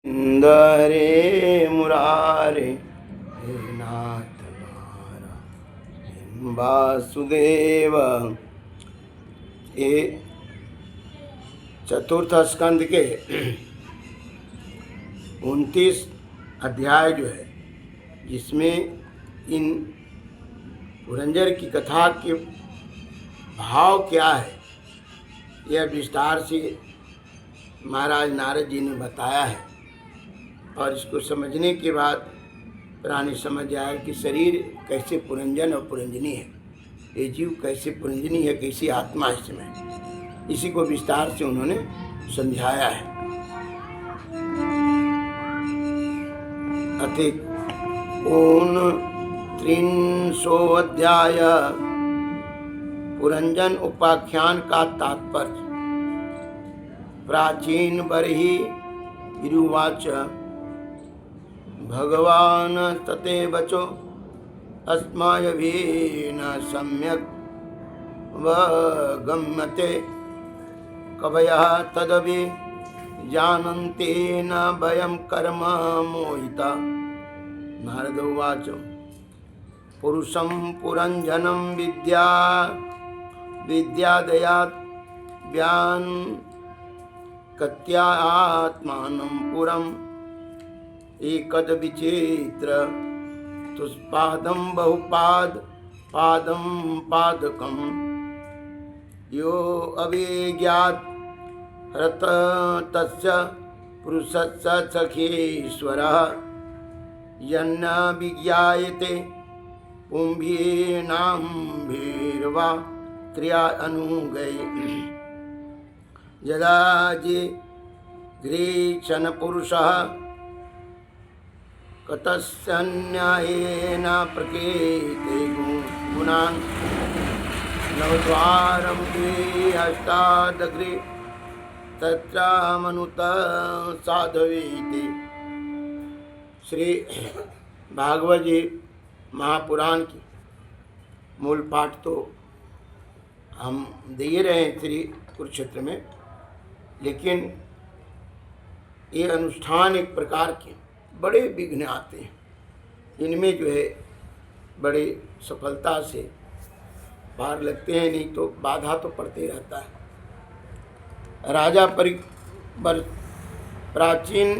हरे मुरारे हे नाथ नारायण वासुदेव। ये चतुर्थ स्कंद के 29 अध्याय जो है, जिसमें इन पुरंजर की कथा के भाव क्या है, यह विस्तार से महाराज नारद जी ने बताया है। और इसको समझने के बाद प्राणी समझ आया कि शरीर कैसे पुरंजन और पुरंजनी है, ये जीव कैसे पुरंजनी है, कैसी आत्मा इसमें, इसी को विस्तार से उन्होंने समझाया है। अति 29 अध्याय पुरंजन उपाख्यान का तात्पर्य। प्राचीन बर्हि इरुवाच भगवान तते वचो अस्माभिः सम्यक् वगम्यते कवयः तदपि जानन्ति न वयं कर्म मोहिता। नारद उवाच पुरुषं पुरंजनं विद्यादयात् व्यान् कत्यात्मानं पुरम् एकद विचित्र तुष्पादं बहुपाद पादं पादकं यो अभिज्ञात रत तस्य पुरुषस्य सखेश्वरः यन्न विज्ञायते पुंभीनाम्भिर्वा क्रिया अनुगये यदा जिघ्रेक्षण पुरुषः कतस्यन्यायेन प्रकृते गुणान् नवद्वारं द्विहस्तादग्रे तत्र मनुत साधवेति। श्री भागवत जी महापुराण की मूल पाठ तो हम दे रहे हैं श्री कुरुक्षेत्र में, लेकिन ये अनुष्ठान एक प्रकार के बड़े विघ्न आते हैं, इनमें जो है बड़ी सफलता से पार लगते हैं, नहीं तो बाधा तो पड़ते रहता है। राजा प्राचीन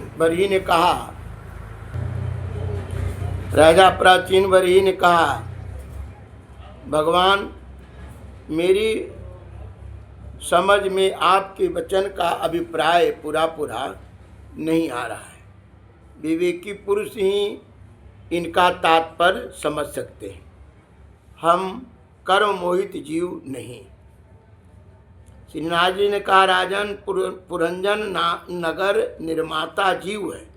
बरही ने कहा भगवान, मेरी समझ में आपके वचन का अभिप्राय पूरा नहीं आ रहा है। विवेकी पुरुष ही इनका तात्पर्य समझ सकते हैं, हम कर्म मोहित जीव नहीं। श्रीनाथ जी ने कहा राजन, पुरंजन नगर निर्माता जीव है,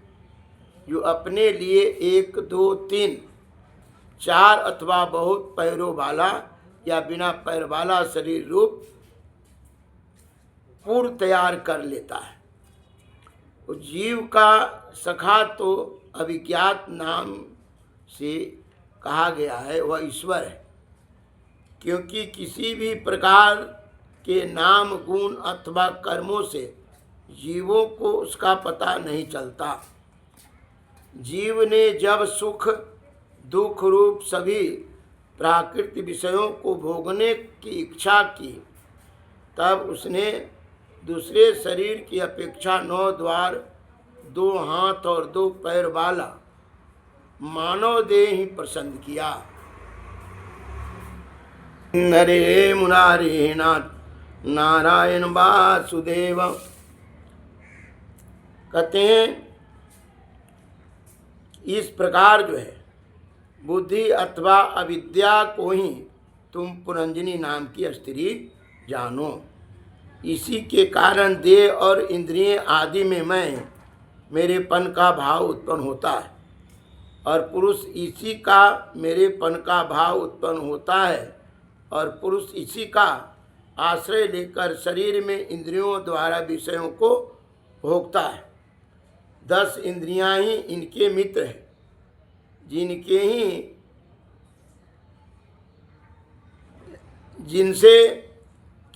जो अपने लिए 1, 2, 3, 4 अथवा बहुत पैरों वाला या बिना पैर वाला शरीर रूप पूर्व तैयार कर लेता है। जीव का सखा तो अभिज्ञात नाम से कहा गया है, वह ईश्वर है, क्योंकि किसी भी प्रकार के नाम गुण अथवा कर्मों से जीवों को उसका पता नहीं चलता। जीव ने जब सुख दुख रूप सभी प्राकृतिक विषयों को भोगने की इच्छा की, तब उसने दूसरे शरीर की अपेक्षा 9 द्वार 2 हाथ और 2 पैर वाला मानव देह ही पसंद किया। हरे मुरारे नारायण वासुदेव। कहते हैं इस प्रकार जो है बुद्धि अथवा अविद्या को ही तुम पुरंजनी नाम की स्त्री जानो। इसी के कारण देह और इंद्रिय आदि में मैं मेरेपन का भाव उत्पन्न होता है, और पुरुष इसी का मेरेपन का भाव उत्पन्न होता है, और पुरुष इसी का आश्रय लेकर शरीर में इंद्रियों द्वारा विषयों को भोगता है। 10 इंद्रियां ही इनके मित्र हैं, जिनसे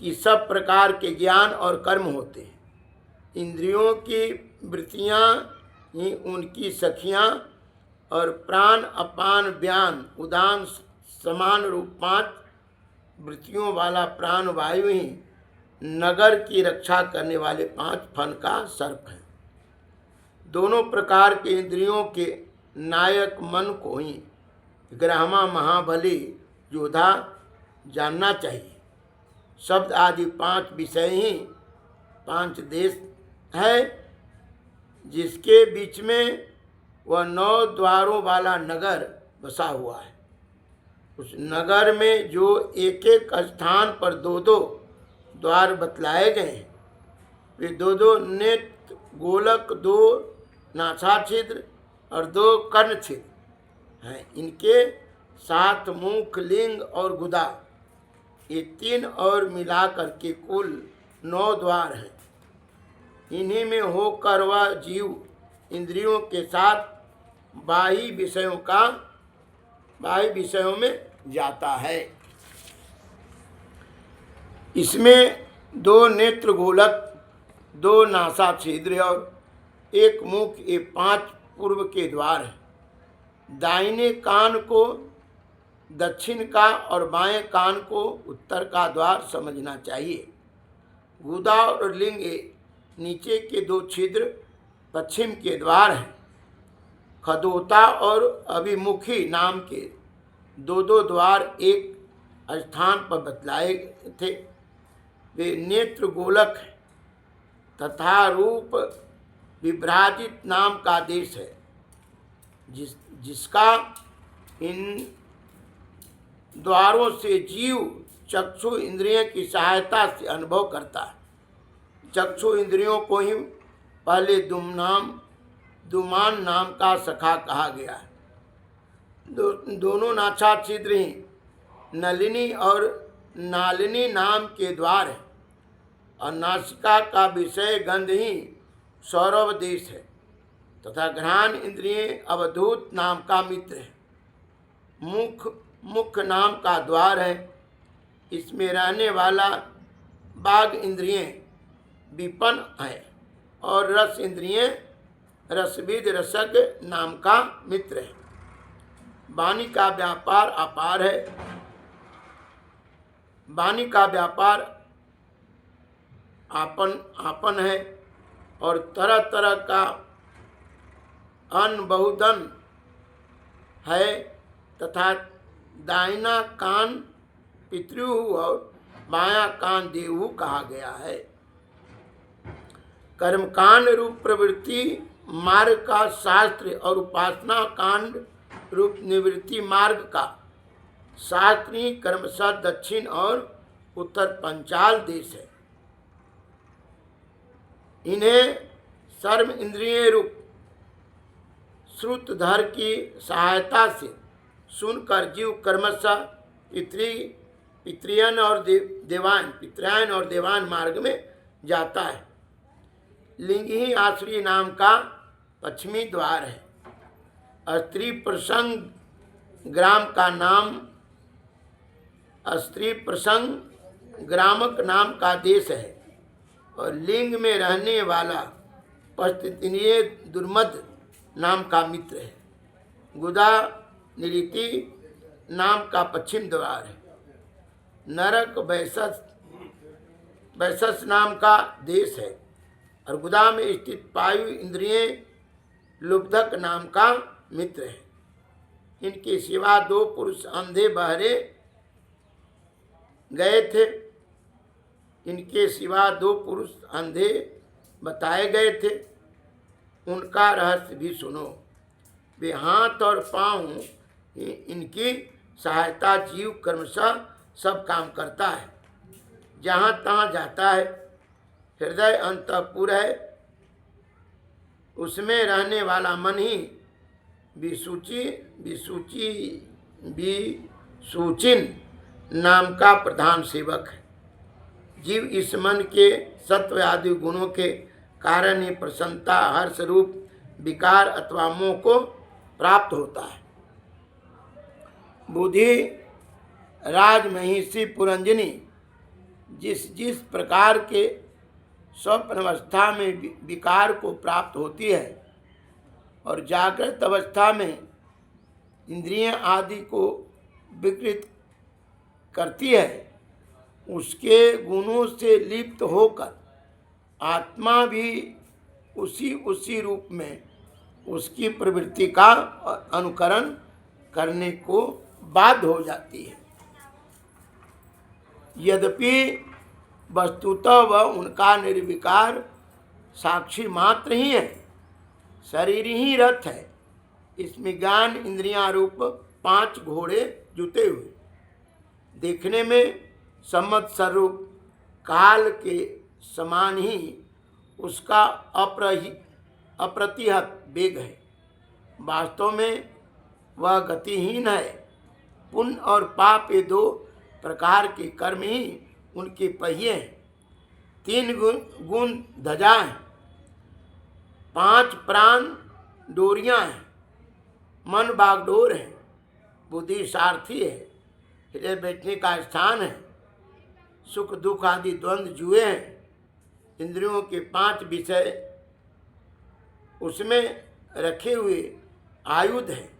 कि सब प्रकार के ज्ञान और कर्म होते हैं। इंद्रियों की वृत्तियां ही उनकी सखियाँ और प्राण अपान व्यान उदान समान रूप 5 वृत्तियों वाला प्राण वायु ही नगर की रक्षा करने वाले 5 फन का सर्प है। दोनों प्रकार के इंद्रियों के नायक मन को ही ग्रामा महाबली योद्धा जानना चाहिए। शब्द आदि 5 विषय ही 5 देश है, जिसके बीच में वह 9 द्वारों वाला नगर बसा हुआ है। उस नगर में जो एक एक स्थान पर 2-2 द्वार बतलाए गए हैं, वे 2-2 नेत्र गोलक, 2 नासा छिद्र और 2 कर्ण छिद्र हैं। इनके 7 मुख, लिंग और गुदा, ये 3 और मिलाकर के कुल 9 द्वार हैं। इन्हीं में होकर वह जीव इंद्रियों के साथ बाह्य विषयों में जाता है। इसमें 2 नेत्र गोलक, 2 नासा छिद्र और 1 मुख, ये 5 पूर्व के द्वार हैं। दाहिने कान को दक्षिण का और बाएं कान को उत्तर का द्वार समझना चाहिए। गुदा और लिंग नीचे के 2 छिद्र पश्चिम के द्वार हैं। खदोता और अभिमुखी नाम के 2-2 द्वार एक स्थान पर बतलाए थे। वे नेत्र गोलक है तथा रूप विभ्राजित नाम का देश है, जिसका इन द्वारों से जीव चक्षु इंद्रिय की सहायता से अनुभव करता है। चक्षु इंद्रियों को ही पहले दुमान नाम का सखा कहा गया है। दोनों नासा छिद्र ही नलिनी और नालिनी नाम के द्वार है और नासिका का विषय गंध ही सौरभ देश है तथा घ्राण इंद्रिय अवधूत नाम का मित्र है। मुख नाम का द्वार है। इसमें रहने वाला बाघ इंद्रिय विपन है और रस इंद्रिय रसविद रसक नाम का मित्र है। वाणी का व्यापार अपार है। वाणी का व्यापार आपन है और तरह तरह का अन्न बहुधन है तथा दाहिना कान पितृ और बायां कान देवु कहा गया है। कर्मकांड रूप प्रवृत्ति मार्ग का शास्त्र और उपासना कांड रूप निवृत्ति मार्ग का शास्त्रीय क्रमशः दक्षिण और उत्तर पंचाल देश है। इन्हें सर्व इंद्रिय रूप श्रुतधर की सहायता से सुनकर जीव क्रमशः पितृयन और देवान मार्ग में जाता है। लिंग ही आश्रय नाम का पश्चिमी द्वार है। स्त्री प्रसंग ग्रामक नाम का देश है और लिंग में रहने वाला पश्चिमीय दुर्मद नाम का मित्र है। गुदा निरीति नाम का पश्चिम द्वार है। नरक वैशस नाम का देश है और गुदा में स्थित पायु इंद्रिय लुब्धक नाम का मित्र है। इनके सिवा 2 पुरुष अंधे बहरे गए थे। इनके सिवा 2 पुरुष अंधे बताए गए थे। उनका रहस्य भी सुनो। वे हाथ और पांव इनकी सहायता जीव क्रमशः सब काम करता है। जहाँ तहाँ जाता है। हृदय अंतःपुर है। उसमें रहने वाला मन ही विसूचिन नाम का प्रधान सेवक है। जीव इस मन के सत्व आदि गुणों के कारण ही प्रसन्नता हर्ष रूप विकार अथवा मोह को प्राप्त होता है। बुद्धि राजमहिषी पुरंजनी जिस प्रकार के स्वप्न अवस्था में विकार को प्राप्त होती है, और जागृत अवस्था में इंद्रियां आदि को विकृत करती है, उसके गुणों से लिप्त होकर आत्मा भी उसी रूप में उसकी प्रवृत्ति का अनुकरण करने को बाध्य हो जाती है। यद्यपि वस्तुतः वह उनका निर्विकार साक्षी मात्र ही है, शरीर ही रथ है। इसमें ज्ञान इंद्रियां रूप 5 घोड़े जुते हुए, देखने में संवत्सर रूप काल के समान ही उसका अप्रतिहत वेग है। वास्तव में वह गतिहीन है। पुण्य और पाप ये 2 प्रकार के कर्म ही उनके पहिए हैं। 3 गुण ध्वजा हैं, 5 प्राण डोरियां हैं, मन बागडोर है, बुद्धि सारथी है, हृदय बैठने का स्थान है, सुख दुख आदि द्वंद्व जुए हैं, इंद्रियों के 5 विषय उसमें रखे हुए आयुध हैं,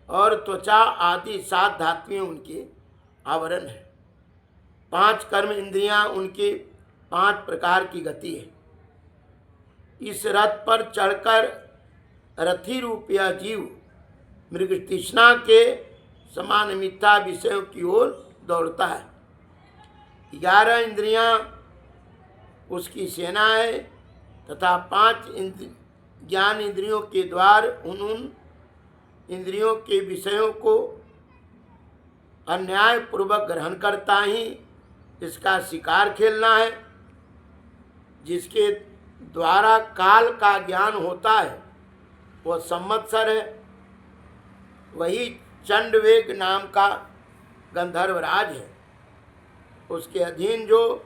और त्वचा आदि 7 धातुएं उनके आवरण है। 5 कर्म इंद्रियां उनके 5 प्रकार की गति है। इस रथ पर चढ़कर रथी रूप या जीव मृग तृष्णा के समान मिथ्या विषयों की ओर दौड़ता है। 11 इंद्रियां उसकी सेना है तथा 5 ज्ञान इंद्रियों के द्वार उन इंद्रियों के विषयों को अन्याय पूर्वक ग्रहण करता ही इसका शिकार खेलना है। जिसके द्वारा काल का ज्ञान होता है वह संवत्सर है। वही चंडवेग नाम का गंधर्वराज है। उसके अधीन जो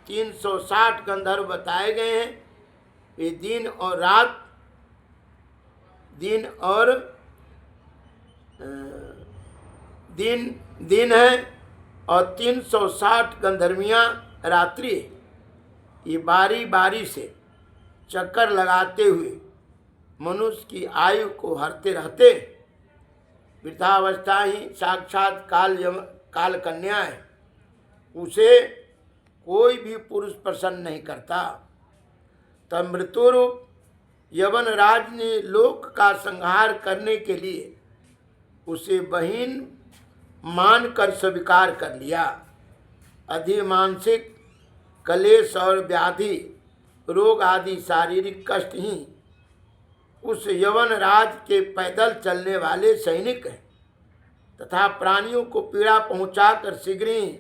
360 गंधर्व बताए गए हैं, वे दिन और रात, दिन है और 360 गंधर्वियाँ रात्रि है। ये बारी बारी से चक्कर लगाते हुए मनुष्य की आयु को हरते रहते। वृद्धावस्था ही साक्षात काल कन्या है। उसे कोई भी पुरुष प्रसन्न नहीं करता। तब मृत्युरूप यवन राज ने लोक का संहार करने के लिए उसे बहीन मानकर स्वीकार कर लिया। अधिमानसिक कलेश और व्याधि रोग आदि शारीरिक कष्ट ही उस यवन राज के पैदल चलने वाले सैनिक हैं तथा प्राणियों को पीड़ा पहुंचाकर शीघ्र ही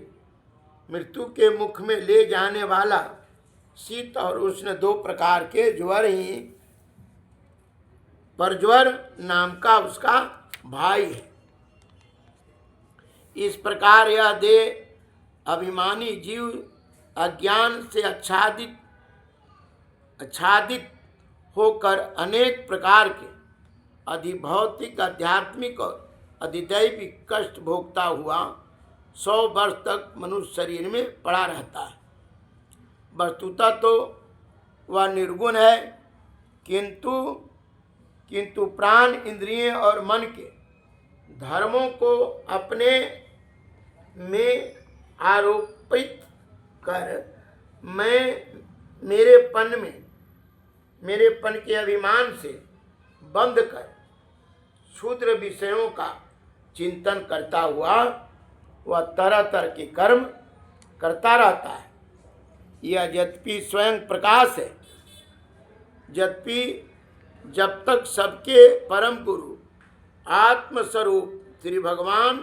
मृत्यु के मुख में ले जाने वाला शीत और उष्ण 2 प्रकार के ज्वर ही परज्वर नाम का उसका भाई है। इस प्रकार यह देह अभिमानी जीव अज्ञान से आच्छादित होकर अनेक प्रकार के अधिभौतिक आध्यात्मिक और अधिदैविक कष्ट भोगता हुआ 100 वर्ष तक मनुष्य शरीर में पड़ा रहता है। वस्तुतः तो वह निर्गुण है, किंतु प्राण इंद्रिय और मन के धर्मों को अपने में आरोपित कर मेरेपन के अभिमान से बंध कर क्षुद्र विषयों का चिंतन करता हुआ वह तरह तरह के कर्म करता रहता है। यह यद्यपि स्वयं प्रकाश है, यद्यपि जब तक सबके परम गुरु आत्मस्वरूप श्री भगवान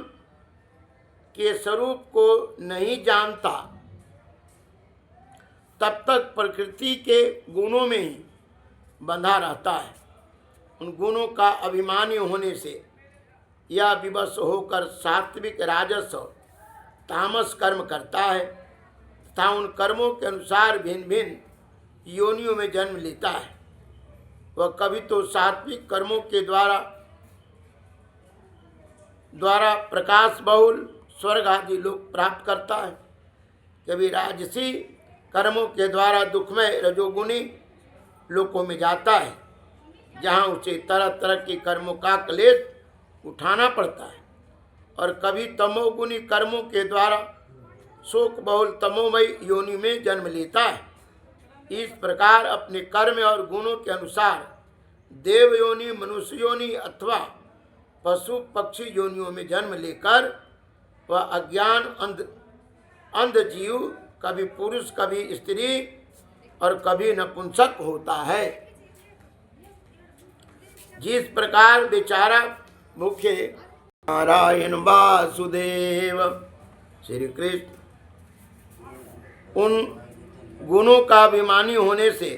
के स्वरूप को नहीं जानता, तब तक प्रकृति के गुणों में ही बंधा रहता है। उन गुणों का अभिमानी होने से यह विवश होकर सात्विक राजस और तामस कर्म करता है तथा उन कर्मों के अनुसार भिन्न भिन्न योनियों में जन्म लेता है। वह कभी तो सात्विक कर्मों के द्वारा प्रकाश बहुल स्वर्ग आदि लोक प्राप्त करता है, कभी राजसी कर्मों के द्वारा दुखमय रजोगुणी लोकों में जाता है। जहाँ उसे तरह तरह के कर्मों का क्लेश उठाना पड़ता है और कभी तमोगुनी कर्मों के द्वारा शोक बहुल तमोमय योनि में जन्म लेता है। इस प्रकार अपने कर्म और गुणों के अनुसार देव योनि, मनुष्य योनि अथवा पशु पक्षी योनियों में जन्म लेकर वह अज्ञान अंध जीव कभी पुरुष कभी स्त्री और कभी नपुंसक होता है। जिस प्रकार बेचारा मुख्य नारायण वासुदेव श्री कृष्ण उन गुणों का अभिमानी होने से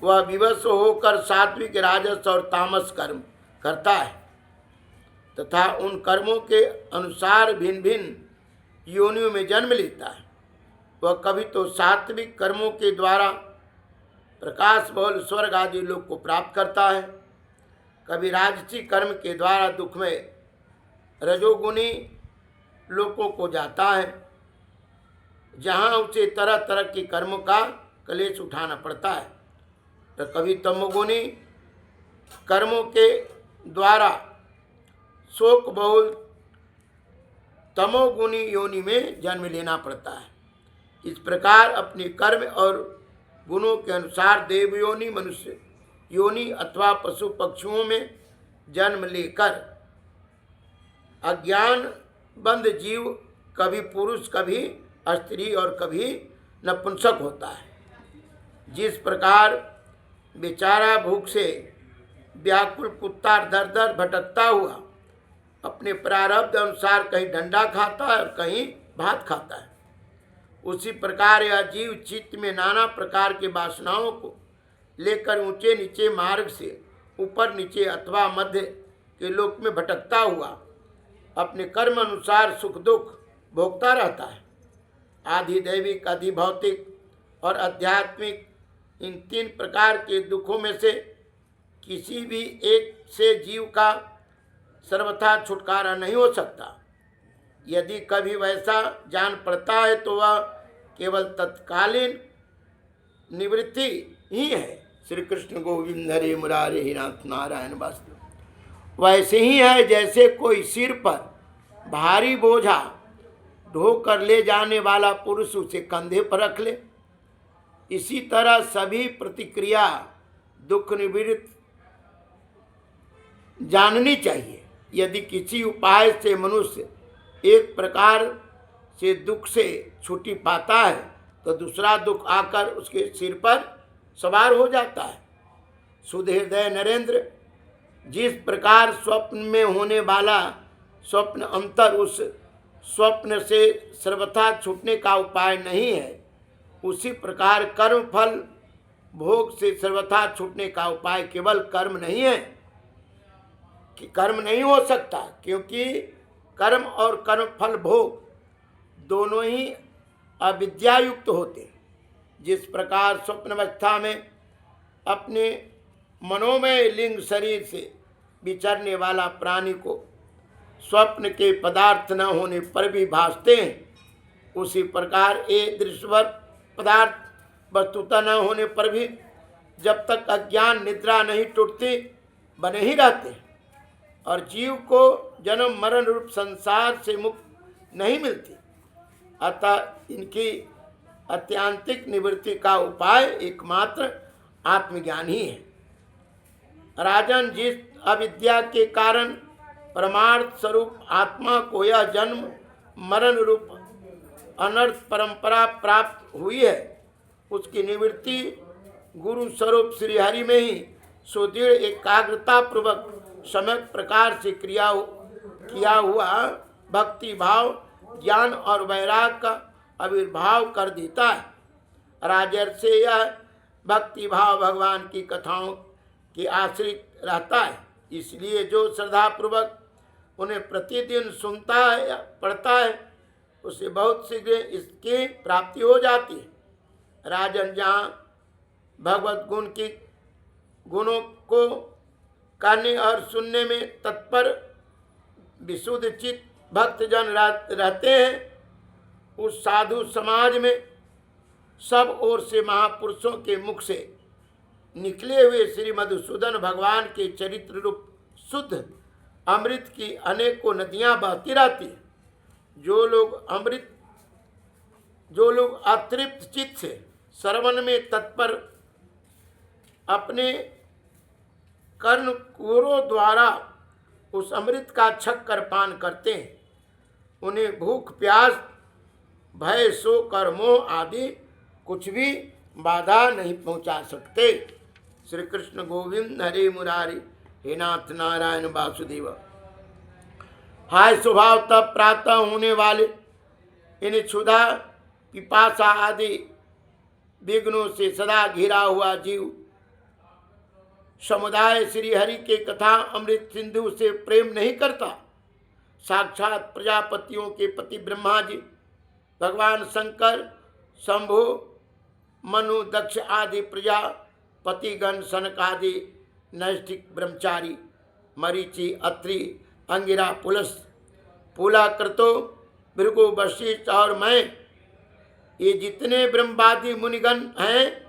वह विवश होकर सात्विक, राजस और तामस कर्म करता है तथा उन कर्मों के अनुसार भिन्न भिन्न योनियों में जन्म लेता है। वह कभी तो सात्विक कर्मों के द्वारा प्रकाश बहुल स्वर्ग आदि लोक को प्राप्त करता है, कभी राजसी कर्म के द्वारा दुखमय रजोगुनी लोकों को जाता है, जहाँ उसे तरह तरह के कर्मों का क्लेश उठाना पड़ता है, तो कभी तमोगुनी कर्मों के द्वारा शोक बहुल तमोगुनी योनि में जन्म लेना पड़ता है। इस प्रकार अपने कर्म और गुणों के अनुसार देव योनि, मनुष्य योनि अथवा पशु पक्षियों में जन्म लेकर अज्ञान बंद जीव कभी पुरुष कभी स्त्री और कभी नपुंसक होता है। जिस प्रकार बेचारा भूख से व्याकुल कुत्ता दर दर भटकता हुआ अपने प्रारब्ध अनुसार कहीं डंडा खाता है और कहीं भात खाता है, उसी प्रकार यह जीव चित्त में नाना प्रकार के वासनाओं को लेकर ऊंचे नीचे मार्ग से ऊपर नीचे अथवा मध्य के लोक में भटकता हुआ अपने कर्म अनुसार सुख दुख भोगता रहता है। आधि दैविक, आधि भौतिक और आध्यात्मिक इन तीन प्रकार के दुखों में से किसी भी एक से जीव का सर्वथा छुटकारा नहीं हो सकता। यदि कभी वैसा जान पड़ता है तो वह केवल तत्कालीन निवृत्ति ही है। श्री कृष्ण गोविंद हरे मुरारे नाथ नारायण वासुदेव। वैसे ही है जैसे कोई सिर पर भारी बोझा ढो कर ले जाने वाला पुरुष उसे कंधे पर रख ले, इसी तरह सभी प्रतिक्रिया दुख निवृत्त जाननी चाहिए। यदि किसी उपाय से मनुष्य एक प्रकार से दुख से छुट्टी पाता है तो दूसरा दुख आकर उसके सिर पर सवार हो जाता है। शुद्ध हृदय नरेंद्र, जिस प्रकार स्वप्न में होने वाला स्वप्न अंतर उस स्वप्न से सर्वथा छूटने का उपाय नहीं है, उसी प्रकार कर्म फल भोग से सर्वथा छूटने का उपाय केवल कर्म नहीं है कि कर्म नहीं हो सकता, क्योंकि कर्म और कर्म फल भोग दोनों ही अविद्या युक्त होते। जिस प्रकार स्वप्न अवस्था में अपने मनोमय लिंग शरीर से विचरने वाला प्राणी को स्वप्न के पदार्थ न होने पर भी भासते हैं, उसी प्रकार ये दृश्यवर पदार्थ वस्तुतः न होने पर भी जब तक अज्ञान निद्रा नहीं टूटती बने ही रहते हैं और जीव को जन्म मरण रूप संसार से मुक्त नहीं मिलती। अतः इनकी अत्यांतिक निवृत्ति का उपाय एकमात्र आत्मज्ञान ही है। राजन, जिस अविद्या के कारण परमार्थ स्वरूप आत्मा को यह जन्म मरण रूप अनर्थ परंपरा प्राप्त हुई है, उसकी निवृत्ति गुरु स्वरूप श्रीहरि में ही सुदृढ़ एकाग्रता पूर्वक सम्यक प्रकार से किया हुआ भक्ति भाव, ज्ञान और वैराग का आविर्भाव कर देता है। राजर से यह भक्ति भाव भगवान की कथाओं के आश्रित रहता है, इसलिए जो श्रद्धापूर्वक उन्हें प्रतिदिन सुनता है या पढ़ता है उसे बहुत शीघ्र इसकी प्राप्ति हो जाती है। राजन, जहाँ भगवत गुण की गुणों को करने और सुनने में तत्पर विशुद्ध चित्त भक्तजन रहते हैं, उस साधु समाज में सब ओर से महापुरुषों के मुख से निकले हुए श्री मधुसूदन भगवान के चरित्र रूप शुद्ध अमृत की अनेकों नदियां बहती रहती। जो लोग अतृप्त चित्त से श्रवण में तत्पर अपने कर्णकुरों द्वारा उस अमृत का छक कर पान करते हैं, उन्हें भूख प्यास भय शोक और मोह आदि कुछ भी बाधा नहीं पहुंचा सकते। श्री कृष्ण गोविंद हरे मुरारी हे नाथ नारायण वासुदेव। हाय स्वभाव तब प्रातः होने वाले इन क्षुधा पिपासा आदि विघ्नों से सदा घिरा हुआ जीव समुदाय श्री हरि के कथा अमृत सिंधु से प्रेम नहीं करता। साक्षात प्रजापतियों के पति ब्रह्मा जी, भगवान शंकर, शंभु, मनु, दक्ष आदि प्रजापतिगण, सनक आदि नैष्ठिक ब्रह्मचारी, मरीचि, अत्रि, अंगिरा, पुलस, पुलाकृतो, भृगु, वशिष्ठ और मैं, ये जितने ब्रह्मवादी मुनिगण हैं,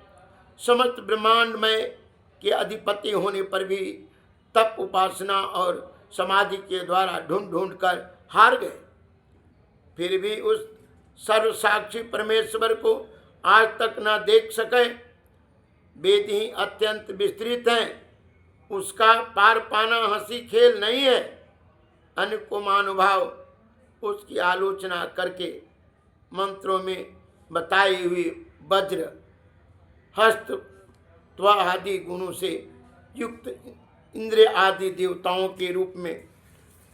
समस्त ब्रह्मांड में के अधिपति होने पर भी तप, उपासना और समाधि के द्वारा ढूंढ ढूंढ कर हार गए। फिर भी उस सर्वसाक्षी परमेश्वर को आज तक न देख सके। वेद ही अत्यंत विस्तृत हैं, उसका पार पाना हंसी खेल नहीं है। अनेकों महानुभाव उसकी आलोचना करके मंत्रों में बताई हुई वज्र, हस्त, त्व आदि गुणों से युक्त इंद्र आदि देवताओं के रूप में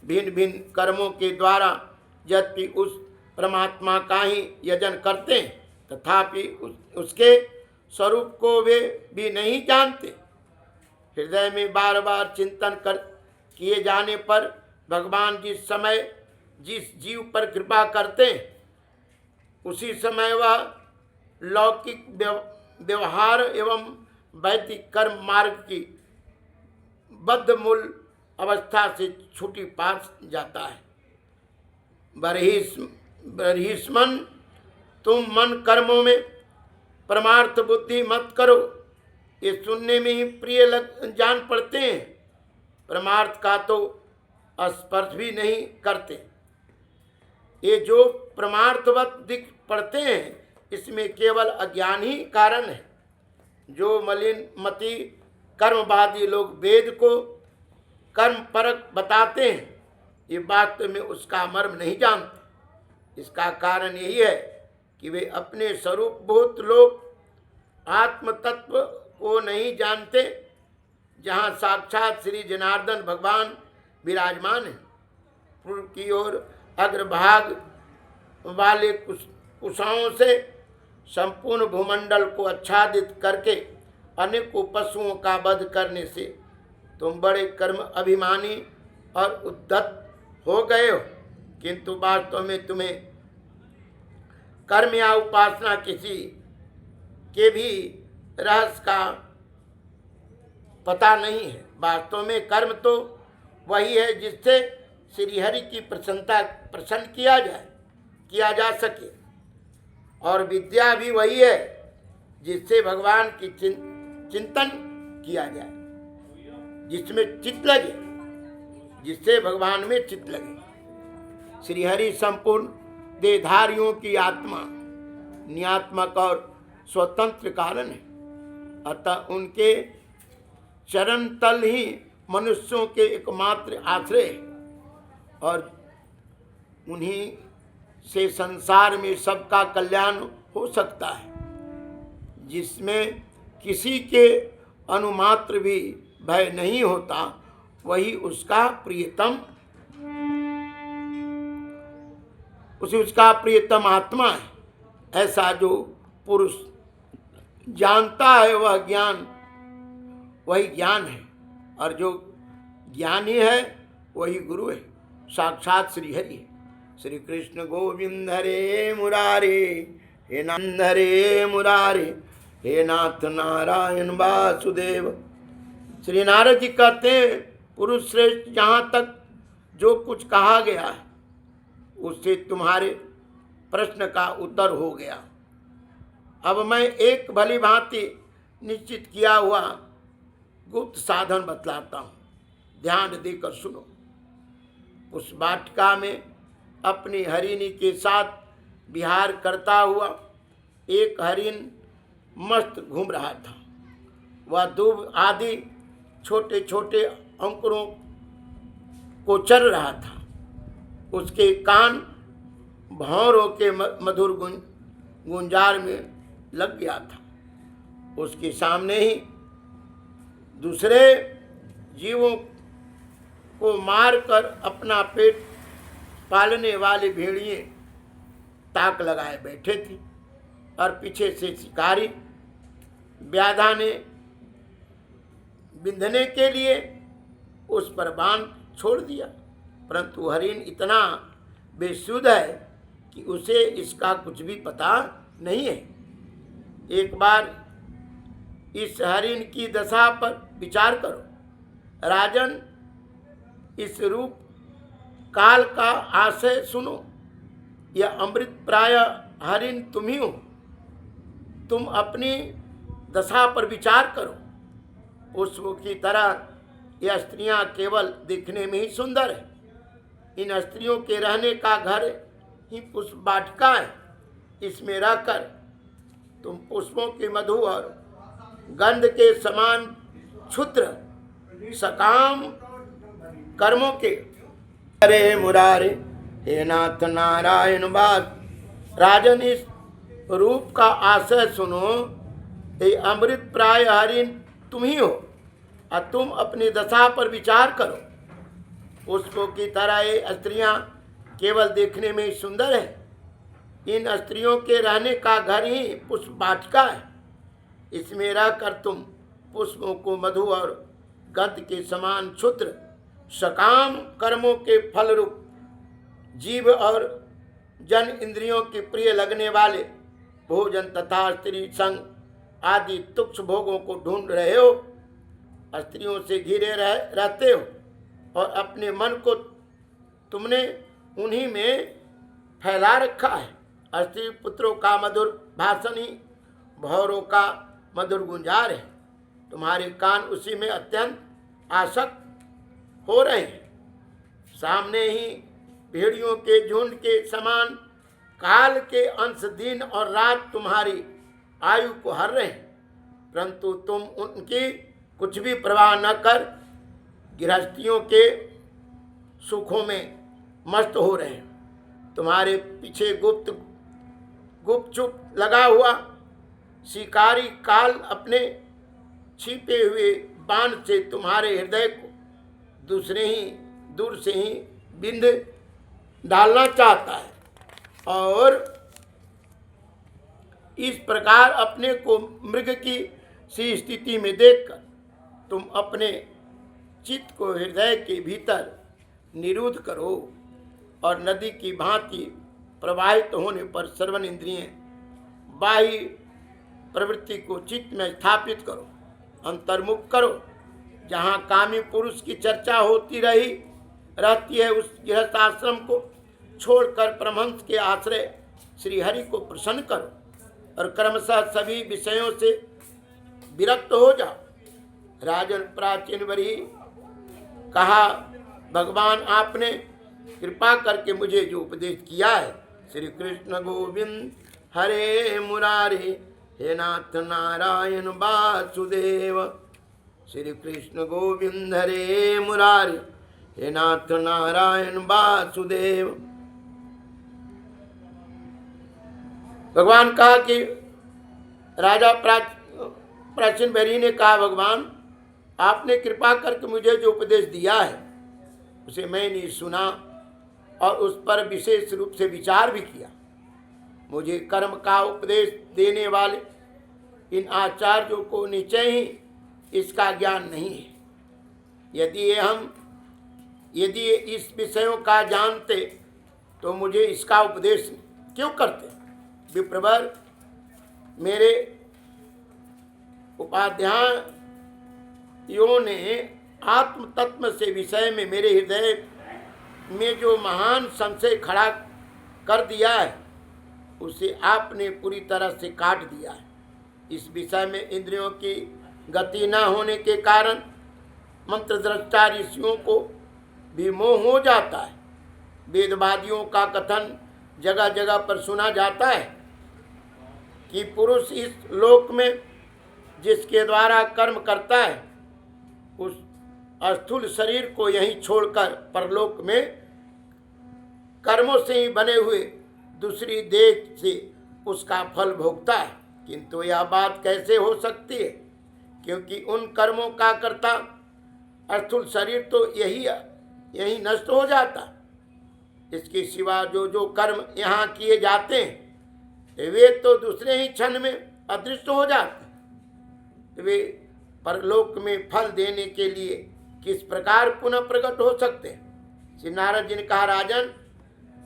भिन्न भिन्न कर्मों के द्वारा यद्यपि उस परमात्मा का ही यजन करते हैं, तथापि उसके स्वरूप को वे भी नहीं जानते। हृदय में बार बार चिंतन किए जाने पर भगवान जिस समय जिस जीव पर कृपा करते हैं, उसी समय वह लौकिक व्यवहार एवं वैदिक कर्म मार्ग की बद्ध मूल अवस्था से छुट्टी पा जाता है। बरहिस्मन, तुम मन कर्मों में परमार्थ बुद्धि मत करो, ये सुनने में ही प्रिय जान पड़ते हैं, परमार्थ का तो स्पर्श भी नहीं करते। ये जो परमार्थवत दिख पड़ते हैं, इसमें केवल अज्ञान ही कारण है। जो मलिन मति कर्मवादी लोग वेद को कर्म परक बताते हैं, ये वास्तव में उसका मर्म नहीं जानते। इसका कारण यही है कि वे अपने स्वरूपभूत लोग आत्म तत्व को नहीं जानते, जहाँ साक्षात श्री जनार्दन भगवान विराजमान है। पूर्व की ओर अग्रभाग वाले कुशाओं से संपूर्ण भूमंडल को आच्छादित करके अनेकों पशुओं का वध करने से तुम बड़े कर्म अभिमानी और उद्धत हो गए हो, किंतु वास्तव में तुम्हें कर्म या उपासना किसी के भी रहस्य का पता नहीं है। वास्तव में कर्म तो वही है जिससे श्रीहरि की प्रसन्न किया जा सके, और विद्या भी वही है जिससे भगवान की चिंतन किया जाए, जिसमें चित्त लगे, जिससे भगवान में चित्त लगे। श्रीहरि संपूर्ण देहधारियों की आत्मा, नियात्मक और स्वतंत्र कारण है, अतः उनके चरण तल ही मनुष्यों के एकमात्र आश्रय है, और उन्हीं से संसार में सबका कल्याण हो सकता है। जिसमें किसी के अनुमात्र भी भय नहीं होता, वही उसका प्रियतम आत्मा है। ऐसा जो पुरुष जानता है वही ज्ञान है, और जो ज्ञानी है वही गुरु है, साक्षात श्री हरि है। श्री कृष्ण गोविंद हरे मुरारी, हे नंद हरे मुरारी, हे नाथ नारायण वासुदेव। श्री नारद जी कहते हैं, पुरुष श्रेष्ठ, जहाँ तक जो कुछ कहा गया है उससे तुम्हारे प्रश्न का उत्तर हो गया। अब मैं एक भली भांति निश्चित किया हुआ गुप्त साधन बतलाता हूँ, ध्यान देकर सुनो। उस वाटिका में अपनी हरिणी के साथ विहार करता हुआ एक हरिण मस्त घूम रहा था। वह दूब आदि छोटे छोटे अंकुरों को चर रहा था। उसके कान भौरों के मधुर गुंजार में लग गया था। उसके सामने ही दूसरे जीवों को मारकर अपना पेट पालने वाले भेड़िए ताक लगाए बैठे थे और पीछे से शिकारी व्याधा ने बिंधने के लिए उस पर बाण छोड़ दिया, परंतु हरिण इतना बेसुध है कि उसे इसका कुछ भी पता नहीं है। एक बार इस हरिण की दशा पर विचार करो। राजन, इस रूप काल का आशय सुनो। यह अमृत प्राय हरिण तुम ही हो। तुम अपनी दशा पर विचार करो। पुष्पों की तरह यह स्त्रियां केवल दिखने में ही सुंदर है। इन स्त्रियों के रहने का घर ही पुष्प वाटिका है। इसमें रहकर तुम पुष्पों के मधु और गंध के समान क्षुद्र सकाम कर्मों के हरे मुरारे हे नाथ नारायण बात। राजन, इस रूप का आशय सुनो। ये अमृत प्राय हरिण तुम ही हो और तुम अपनी दशा पर विचार करो। पुष्पों की तरह ये स्त्रियां केवल देखने में ही सुंदर है। इन स्त्रियों के रहने का घर ही पुष्प वाटिका है। इसमें रहकर तुम पुष्पों को मधु और गंध के समान क्षुद्र सकाम कर्मों के फल रूप जीव और जन इंद्रियों के प्रिय लगने वाले भोजन तथा स्त्री संग आदि तुच्छ भोगों को ढूंढ रहे हो। स्त्रियों से घिरे रहते हो और अपने मन को तुमने उन्हीं में फैला रखा है। स्त्री पुत्रों का मधुर भाषण ही भौरों का मधुर गुंजार है। तुम्हारे कान उसी में अत्यंत आसक्त हो रहे हैं। सामने ही भेड़ियों के झुंड के समान काल के अंश दिन और रात तुम्हारी आयु को हर रहे हैं, परंतु तुम उनकी कुछ भी परवाह न कर गृहस्थियों के सुखों में मस्त हो रहे हैं। तुम्हारे पीछे गुपचुप लगा हुआ शिकारी काल अपने छिपे हुए बाण से तुम्हारे हृदय को दूर से ही बिंद डालना चाहता है और इस प्रकार अपने को मृग की सी स्थिति में देखकर तुम अपने चित्त को हृदय के भीतर निरुद्ध करो और नदी की भांति प्रवाहित होने पर श्रवण इंद्रिय बाह्य प्रवृत्ति को चित्त में स्थापित करो, अंतर्मुख करो। जहाँ कामी पुरुष की चर्चा होती रहती है, उस गृहस्थ आश्रम को छोड़कर परमहंस के आश्रय श्री हरि को प्रसन्न करो और क्रमशः सभी विषयों से विरक्त हो जाओ। राजन, प्राचीन वरी कहा, भगवान आपने कृपा करके मुझे जो उपदेश किया है, श्री कृष्ण गोविंद हरे मुरारे हे नाथ नारायण वासुदेव। श्री कृष्ण गोविंद हरे मुरारे हे नाथ नारायण वासुदेव। भगवान कहा कि राजा प्राचीन बैरी ने कहा, भगवान आपने कृपा करके मुझे जो उपदेश दिया है उसे मैंने सुना और उस पर विशेष रूप से विचार भी किया। मुझे कर्म का उपदेश देने वाले इन आचार्यों को निश्चय ही इसका ज्ञान नहीं है। यदि ये इस विषयों का जानते तो मुझे इसका उपदेश क्यों करते। विप्रवर, मेरे उपाध्यायों ने आत्म तत्व से विषय में मेरे हृदय में जो महान संशय खड़ा कर दिया है उसे आपने पूरी तरह से काट दिया है। इस विषय में इंद्रियों की गति न होने के कारण मंत्र दृष्टा ऋषियों को भी मोह हो जाता है। वेदवादियों का कथन जगह जगह पर सुना जाता है कि पुरुष इस लोक में जिसके द्वारा कर्म करता है उस स्थूल शरीर को यहीं छोड़कर परलोक में कर्मों से ही बने हुए दूसरी देह से उसका फल भोगता है। किंतु यह बात कैसे हो सकती है, क्योंकि उन कर्मों का कर्ता स्थूल शरीर तो यही नष्ट हो जाता। इसके सिवा जो कर्म यहाँ किए जाते हैं वे तो दूसरे ही क्षण में अदृश्य हो जाते। वे परलोक में फल देने के लिए किस प्रकार पुनः प्रकट हो सकते हैं। श्री नारद जी ने कहा, राजन,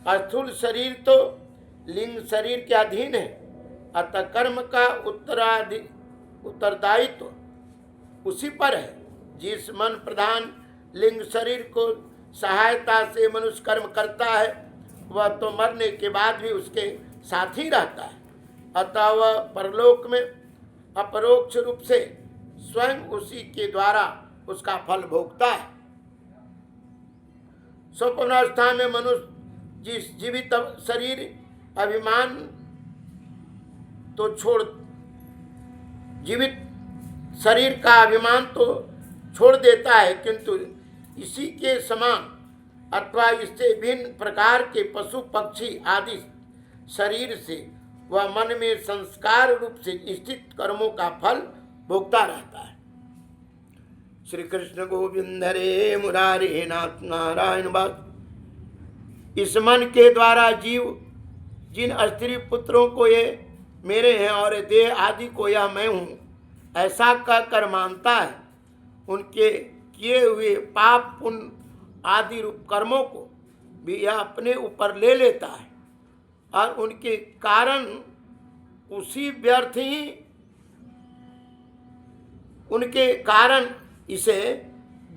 स्थूल शरीर तो लिंग शरीर के अधीन है, अतः कर्म का उत्तरदायित्व उसी पर है। जिस मन प्रधान लिंग शरीर को सहायता से मनुष्य कर्म करता है वह तो मरने के बाद भी उसके साथ ही रहता है, अतः वह परलोक में अपरोक्ष रूप से स्वयं उसी के द्वारा उसका फल भोगता है। स्वप्नावस्था में मनुष्य जिस जीवित शरीर अभिमान तो जीवित शरीर का अभिमान तो छोड़ देता है, किंतु इसी के समान अथवा इससे भिन्न प्रकार के पशु पक्षी आदि शरीर से वह मन में संस्कार रूप से स्थित कर्मों का फल भोगता रहता है। श्री कृष्ण गोविंद हरे मुरारे नाथ नारायण बासु। इस मन के द्वारा जीव जिन स्त्री पुत्रों को ये मेरे हैं और देह आदि को यह मैं हूँ ऐसा कहकर मानता है, उनके किए हुए पाप पुण्य आदि रूप कर्मों को भी यह अपने ऊपर ले लेता है और उनके कारण उसी व्यर्थ ही उनके कारण इसे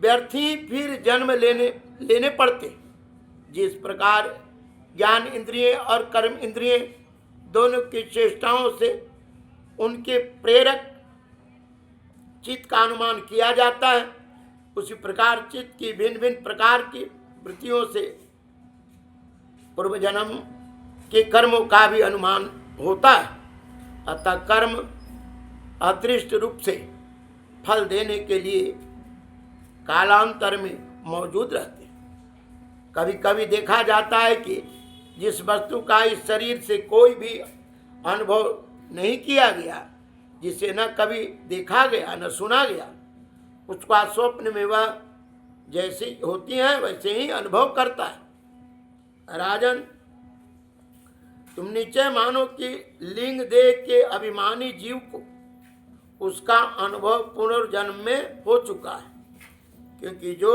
व्यर्थ ही फिर जन्म लेने पड़ते। जिस प्रकार ज्ञान इंद्रिय और कर्म इंद्रिय दोनों की चेष्टाओं से उनके प्रेरक चित्त का अनुमान किया जाता है, उसी प्रकार चित्त की भिन्न भिन्न प्रकार की वृत्तियों से पूर्व जन्म के कर्मों का भी अनुमान होता है। अतः कर्म अदृष्ट रूप से फल देने के लिए कालांतर में मौजूद रहते हैं। कभी कभी देखा जाता है कि जिस वस्तु का इस शरीर से कोई भी अनुभव नहीं किया गया, जिसे न कभी देखा गया न सुना गया, उसका स्वप्न में वह जैसी होती है वैसे ही अनुभव करता है। राजन, तुम निश्चय मानो कि लिंग देह के अभिमानी जीव को उसका अनुभव पुनर्जन्म में हो चुका है, क्योंकि जो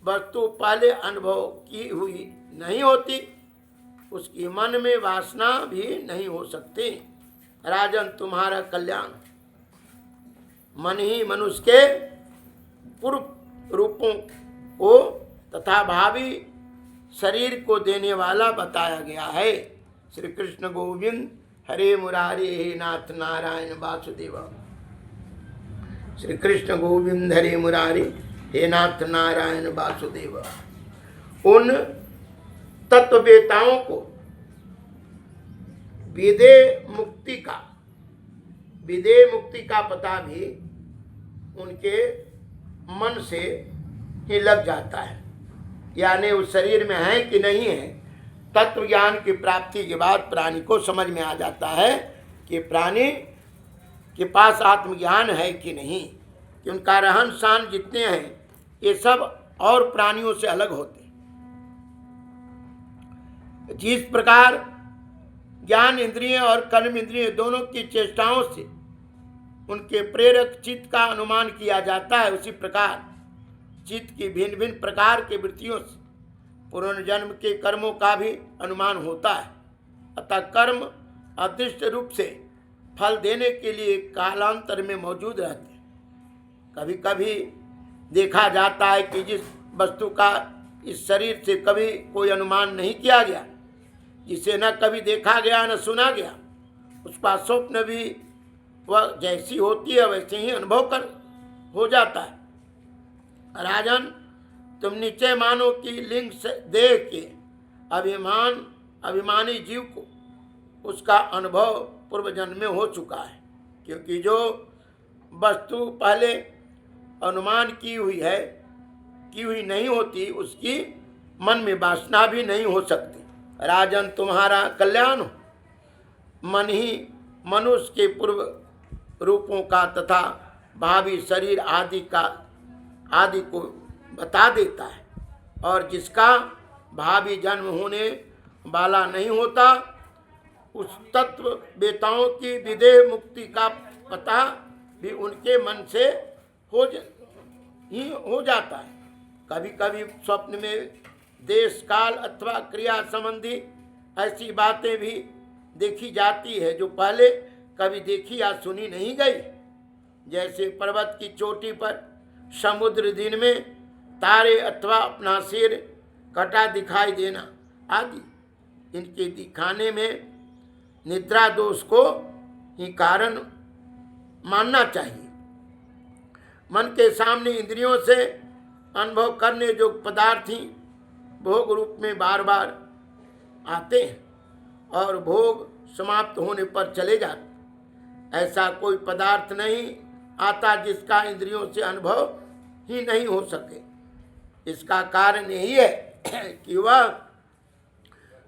वस्तु पहले अनुभव की हुई नहीं होती उसकी मन में वासना भी नहीं हो सकती। राजन, तुम्हारा कल्याण मन ही मनुष्य के पूर्व रूपों को तथा भावी शरीर को देने वाला बताया गया है। श्री कृष्ण गोविंद हरे मुरारे हे नाथ नारायण वासुदेव। श्री कृष्ण गोविंद हरे मुरारे हे नाथ नारायण वासुदेव। उन तत्ववेताओं को विदेह मुक्ति का पता भी उनके मन से ही लग जाता है, यानी उस शरीर में है कि नहीं है। तत्व ज्ञान की प्राप्ति के बाद प्राणी को समझ में आ जाता है कि प्राणी के पास आत्मज्ञान है कि नहीं, कि उनका रहन सहन जितने हैं ये सब और प्राणियों से अलग होते। जिस प्रकार ज्ञान इंद्रिय और कर्म इंद्रिय दोनों की चेष्टाओं से उनके प्रेरक चित्त का अनुमान किया जाता है, उसी प्रकार चित्त की भिन्न भिन्न प्रकार के वृत्तियों से पुनर्जन्म के कर्मों का भी अनुमान होता है। अतः कर्म अदृष्ट रूप से फल देने के लिए कालांतर में मौजूद रहते हैं। कभी कभी देखा जाता है कि जिस वस्तु का इस शरीर से कभी कोई अनुमान नहीं किया गया, जिसे न कभी देखा गया न सुना गया, उसका स्वप्न भी वह जैसी होती है वैसे ही अनुभव कर हो जाता है। राजन, तुम नीचे मानो कि लिंग से देख के अभिमानी जीव को उसका अनुभव पूर्व जन्म में हो चुका है, क्योंकि जो वस्तु पहले अनुमान की हुई नहीं होती, उसकी मन में वासना भी नहीं हो सकती। राजन, तुम्हारा कल्याण हो। मन ही मनुष्य के पूर्व रूपों का तथा भावी शरीर आदि को बता देता है, और जिसका भावी जन्म होने वाला नहीं होता, उस तत्व वेताओं की विदेह मुक्ति का पता भी उनके मन से हो जाता है। कभी कभी स्वप्न में देश काल अथवा क्रिया संबंधी ऐसी बातें भी देखी जाती है जो पहले कभी देखी या सुनी नहीं गई, जैसे पर्वत की चोटी पर समुद्र दिन में तारे अथवा अपना सिर कटा दिखाई देना आदि। इनके दिखाने में निद्रा दोष को ही कारण मानना चाहिए। मन के सामने इंद्रियों से अनुभव करने जो पदार्थ ही भोग रूप में बार बार आते हैं और भोग समाप्त होने पर चले जाते। ऐसा कोई पदार्थ नहीं आता जिसका इंद्रियों से अनुभव ही नहीं हो सके। इसका कारण यही है कि वह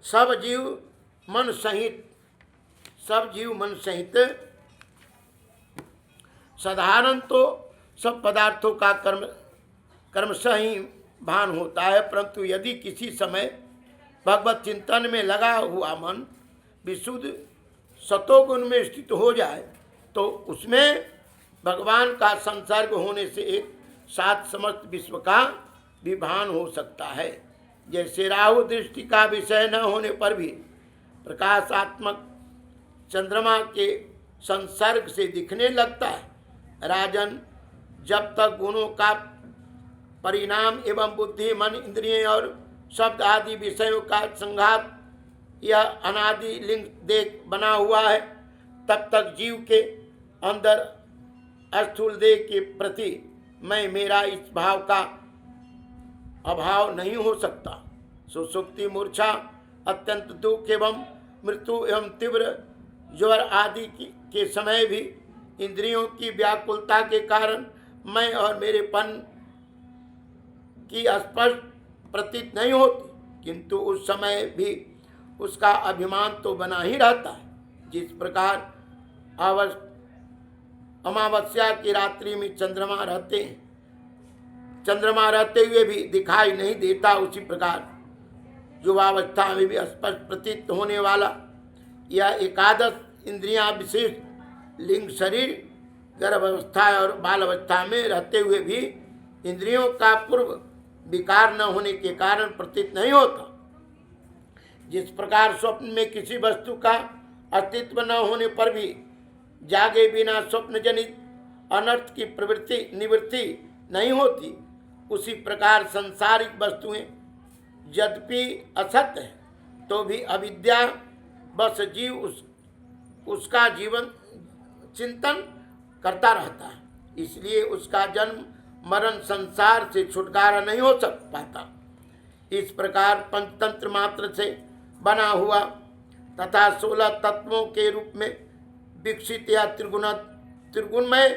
सब जीव मन सहित साधारण तो सब पदार्थों का कर्मशः ही भान होता है, परंतु यदि किसी समय भगवत चिंतन में लगा हुआ मन विशुद्ध सतोगुण में स्थित हो जाए तो उसमें भगवान का संसर्ग होने से एक साथ समस्त विश्व का भी भान हो सकता है। जैसे राहु दृष्टि का विषय न होने पर भी प्रकाशात्मक चंद्रमा के संसर्ग से दिखने लगता है। राजन, जब तक गुणों का परिणाम एवं बुद्धि, मन, इंद्रिय और शब्द आदि विषयों का संघात यह अनादि लिंग देह बना हुआ है, तब तक जीव के अंदर स्थूल देह के प्रति मैं मेरा इस भाव का अभाव नहीं हो सकता। सुसुप्ति, मूर्छा, अत्यंत दुख एवं मृत्यु एवं तीव्र ज्वर आदि के समय भी इंद्रियों की व्याकुलता के कारण मैं और मेरेपन की स्पष्ट प्रतीत नहीं होती, किंतु उस समय भी उसका अभिमान तो बना ही रहता है। जिस प्रकार अमावस्या की रात्रि में चंद्रमा रहते हुए भी दिखाई नहीं देता, उसी प्रकार युवावस्था में भी स्पष्ट प्रतीत होने वाला यह एकादश इंद्रियां विशेष लिंग शरीर गर्भावस्था और बालावस्था में रहते हुए भी इंद्रियों का पूर्व विकार न होने के कारण प्रतीत नहीं होता। जिस प्रकार स्वप्न में किसी वस्तु का अस्तित्व न होने पर भी जागे बिना स्वप्न जनित अनर्थ की निवृत्ति नहीं होती, उसी प्रकार सांसारिक वस्तुएं यद्यपि असत्य है तो भी अविद्या बस जीव उसका जीवन चिंतन करता रहता है, इसलिए उसका जन्म मरण संसार से छुटकारा नहीं हो पाता। इस प्रकार पंचतंत्र मात्र से बना हुआ तथा 16 तत्वों के रूप में विकसित या त्रिगुणमय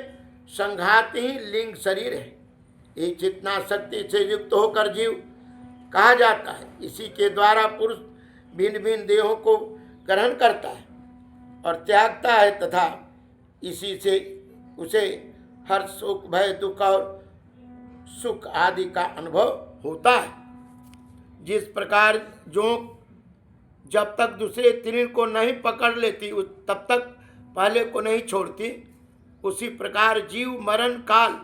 संघात ही लिंग शरीर है। ये चेतना शक्ति से युक्त होकर जीव कहा जाता है। इसी के द्वारा पुरुष भिन्न भिन्न देहों को ग्रहण करता है और त्यागता है तथा इसी से उसे हर सुख, भय, दुख और सुख आदि का अनुभव होता है। जिस प्रकार जोंक जब तक दूसरे तीर को नहीं पकड़ लेती तब तक पहले को नहीं छोड़ती, उसी प्रकार जीव मरण काल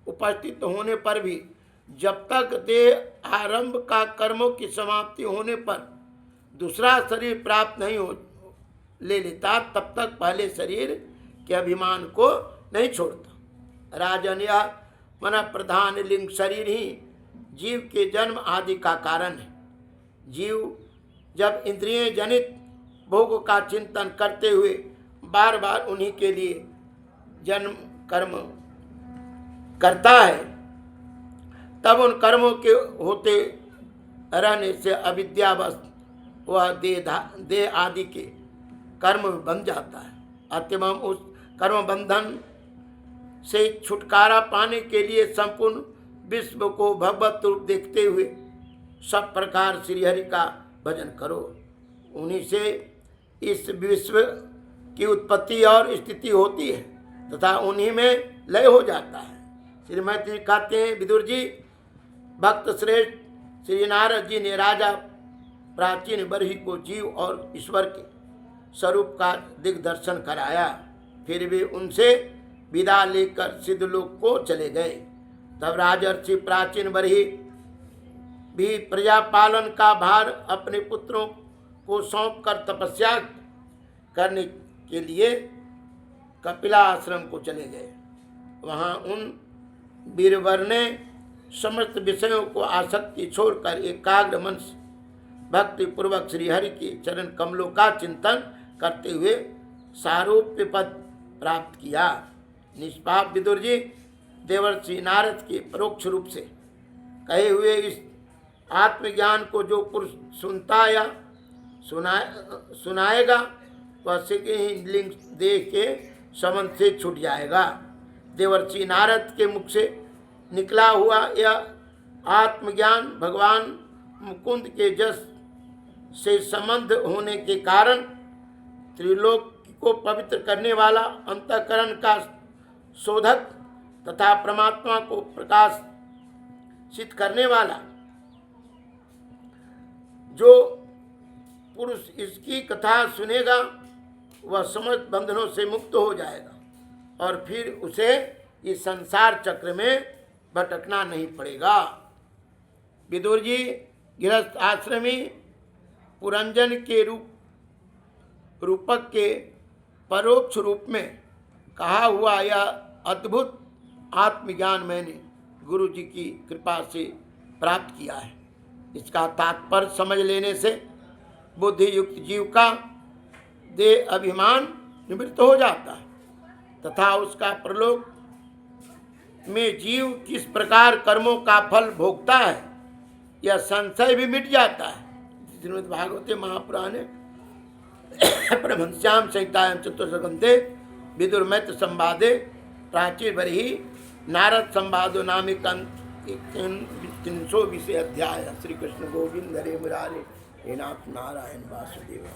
उपस्थित होने पर भी जब तक देह आरंभ का कर्मों की समाप्ति होने पर दूसरा शरीर प्राप्त नहीं हो ले लेता, तब तक पहले शरीर के अभिमान को नहीं छोड़ता। राजन, यह मन प्रधान लिंग शरीर ही जीव के जन्म आदि का कारण है। जीव जब इंद्रिय जनित भोग का चिंतन करते हुए बार बार उन्हीं के लिए जन्म कर्म करता है, तब उन कर्मों के होते रहने से अविद्यावश वह देह आदि के कर्म में बंध जाता है। अतः हम उस कर्म बंधन से छुटकारा पाने के लिए संपूर्ण विश्व को भगवत रूप देखते हुए सब प्रकार श्रीहरि का भजन करो। उन्हीं से इस विश्व की उत्पत्ति और स्थिति होती है तथा उन्हीं में लय हो जाता है। श्रीमद जी कहते हैं, विदुर जी, भक्त श्रेष्ठ श्री नारद जी ने राजा प्राचीन बरही को जीव और ईश्वर के स्वरूप का दिग्दर्शन कराया। फिर भी उनसे विदा लेकर सिद्धलोक को चले गए। तब राजर्षि प्राचीन बरही भी प्रजा पालन का भार अपने पुत्रों को सौंप कर तपस्या करने के लिए कपिला आश्रम को चले गए। वहाँ उन वीरवर ने समस्त विषयों को आसक्ति छोड़कर एकाग्र मन से भक्ति पूर्वक श्रीहरि के चरण कमलों का चिंतन करते हुए सारूप्य पद प्राप्त किया। निष्पाप विदुर जी, देवर्षि नारद के परोक्ष रूप से कहे हुए इस आत्मज्ञान को जो पुरुष सुनता या सुनाएगा वह शीघ्र ही लिंग देह के संबंध से छूट जाएगा। देवर्षि नारद के मुख से निकला हुआ यह आत्मज्ञान भगवान मुकुंद के जस से संबंध होने के कारण त्रिलोक को पवित्र करने वाला, अंतःकरण का शोधक तथा परमात्मा को प्रकाशित करने वाला जो पुरुष इसकी कथा सुनेगा वह समस्त बंधनों से मुक्त हो जाएगा और फिर उसे इस संसार चक्र में भटकना नहीं पड़ेगा। विदुर जी, गृहस्थ आश्रमी पुरंजन के रूपक के परोक्ष रूप में कहा हुआ यह अद्भुत आत्मज्ञान मैंने गुरु जी की कृपा से प्राप्त किया है। इसका तात्पर्य समझ लेने से बुद्धि युक्त जीव का देह अभिमान निवृत्त हो जाता है तथा उसका परलोक में जीव किस प्रकार कर्मों का फल भोगता है यह संशय भी मिट जाता है। श्रीमद् भागवते महापुराणे परमहंस्याम संहितायां चतुर्थस्कन्धे विदुरमैत्र संवादे प्राचीन बरही नारद संवादो नामिक 320 अध्याय। श्री कृष्ण गोविंद हरे मुरारे हे नाथ नारायण वासुदेव।